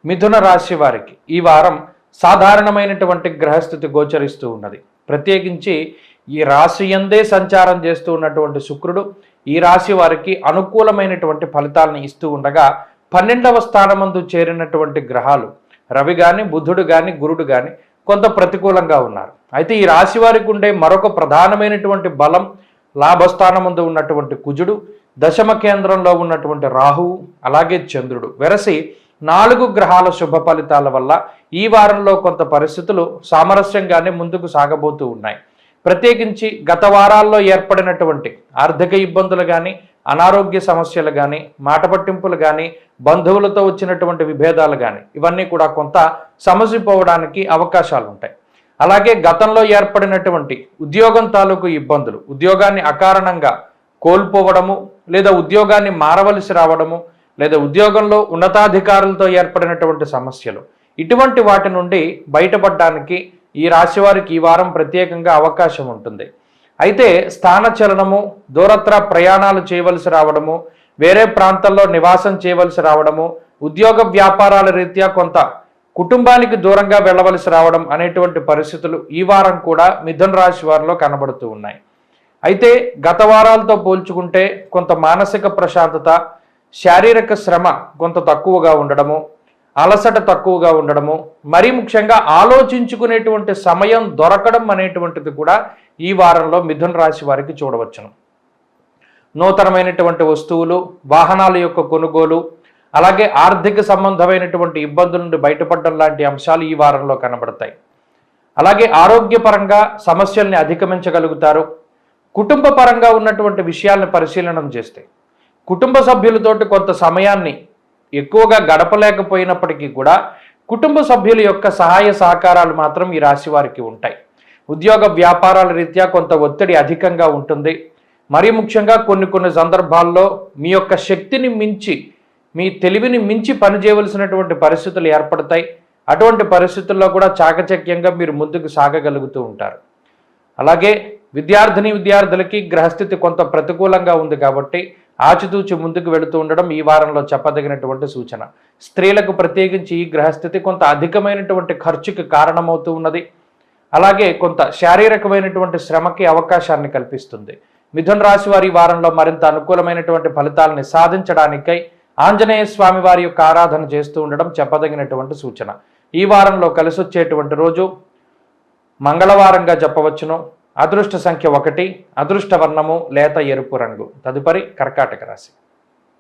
మిథున రాశి వారికి ఈ వారం సాధారణమైనటువంటి గ్రహస్థితి గోచరిస్తూ ఉన్నది. ప్రత్యేకించి ఈ రాశి యందే సంచారం చేస్తూ ఉన్నటువంటి శుక్రుడు ఈ రాశి వారికి అనుకూలమైనటువంటి ఫలితాలను ఇస్తూ ఉండగా 12వ స్థానమందు చేరినటువంటి గ్రహాలు రవి కానీ బుధుడు కానీ గురుడు కానీ కొంత ప్రతికూలంగా ఉన్నారు. అయితే ఈ రాశి వారికి ఉండే మరొక ప్రధానమైనటువంటి బలం లాభస్థానమందు ఉన్నటువంటి కుజుడు, దశమ కేంద్రంలో ఉన్నటువంటి రాహువు, అలాగే చంద్రుడు వెరసి 4 గ్రహాల శుభ ఫలితాల వల్ల ఈ వారంలో కొంత పరిస్థితులు సామరస్యంగానే ముందుకు సాగబోతూ ఉన్నాయి. ప్రత్యేకించి గత వారాల్లో ఏర్పడినటువంటి ఆర్థిక ఇబ్బందులు కానీ, అనారోగ్య సమస్యలు కానీ, మాట పట్టింపులు కానీ, బంధువులతో వచ్చినటువంటి విభేదాలు కానీ ఇవన్నీ కూడా కొంత సమసిపోవడానికి అవకాశాలు ఉంటాయి. అలాగే గతంలో ఏర్పడినటువంటి ఉద్యోగం తాలూకు ఇబ్బందులు, ఉద్యోగాన్ని అకారణంగా కోల్పోవడము, లేదా ఉద్యోగాన్ని మారవలసి రావడము, లేదా ఉద్యోగంలో ఉన్నతాధికారులతో ఏర్పడినటువంటి సమస్యలు, ఇటువంటి వాటి నుండి బయటపడడానికి ఈ రాశి వారికి ఈ వారం ప్రత్యేకంగా అవకాశం ఉంటుంది. అయితే స్థానచలనము, దూరత్ర ప్రయాణాలు చేయవలసి రావడము, వేరే ప్రాంతాల్లో నివాసం చేయవలసి రావడము, ఉద్యోగ వ్యాపారాల రీత్యా కొంత కుటుంబానికి దూరంగా వెళ్ళవలసి రావడం అనేటువంటి పరిస్థితులు ఈ వారం కూడా మిథున రాశి వారిలో కనబడుతూ ఉన్నాయి. అయితే గత వారాలతో పోల్చుకుంటే కొంత మానసిక ప్రశాంతత, శారీరక శ్రమ కొంత తక్కువగా ఉండడము, అలసట తక్కువగా ఉండడము, మరీ ముఖ్యంగా ఆలోచించుకునేటువంటి సమయం దొరకడం అనేటువంటిది కూడా ఈ వారంలో మిథున రాశి వారికి చూడవచ్చును. నూతనమైనటువంటి వస్తువులు, వాహనాల యొక్క కొనుగోలు, అలాగే ఆర్థిక సంబంధమైనటువంటి ఇబ్బందుల నుండి బయటపడడం లాంటి అంశాలు ఈ వారంలో కనబడతాయి. అలాగే ఆరోగ్యపరంగా సమస్యల్ని అధిగమించగలుగుతారు. కుటుంబ పరంగా ఉన్నటువంటి విషయాలను పరిశీలనం చేస్తే కుటుంబ సభ్యులతోటి కొంత సమయాన్ని ఎక్కువగా గడపలేకపోయినప్పటికీ కూడా కుటుంబ సభ్యుల యొక్క సహాయ సహకారాలు మాత్రం ఈ రాశి వారికి ఉంటాయి. ఉద్యోగ వ్యాపారాల రీత్యా కొంత ఒత్తిడి అధికంగా ఉంటుంది. మరీ ముఖ్యంగా కొన్ని సందర్భాల్లో మీ యొక్క శక్తిని మించి, మీ తెలివిని మించి పనిచేయవలసినటువంటి పరిస్థితులు ఏర్పడతాయి. అటువంటి పరిస్థితుల్లో కూడా చాకచక్యంగా మీరు ముందుకు సాగగలుగుతూ ఉంటారు. అలాగే విద్యార్థులకి గ్రహస్థితి కొంత ప్రతికూలంగా ఉంది కాబట్టి ఆచితూచి ముందుకు వెళుతూ ఉండడం ఈ వారంలో చెప్పదగినటువంటి సూచన. స్త్రీలకు ప్రత్యేకించి ఈ గ్రహస్థితి కొంత అధికమైనటువంటి ఖర్చుకి కారణమవుతూ ఉన్నది. అలాగే కొంత శారీరకమైనటువంటి శ్రమకి అవకాశాన్ని కల్పిస్తుంది. మిథున రాశి వారి వారంలో మరింత అనుకూలమైనటువంటి ఫలితాలని సాధించడానికై ఆంజనేయ స్వామి వారి యొక్క ఆరాధన చేస్తూ ఉండడం చెప్పదగినటువంటి సూచన. ఈ వారంలో కలిసి వచ్చేటువంటి రోజు మంగళవారంగా చెప్పవచ్చును. అదృష్ట సంఖ్య 1, అదృష్ట వర్ణము లేత ఎరుపు రంగు. తదుపరి కర్కాటక రాశి.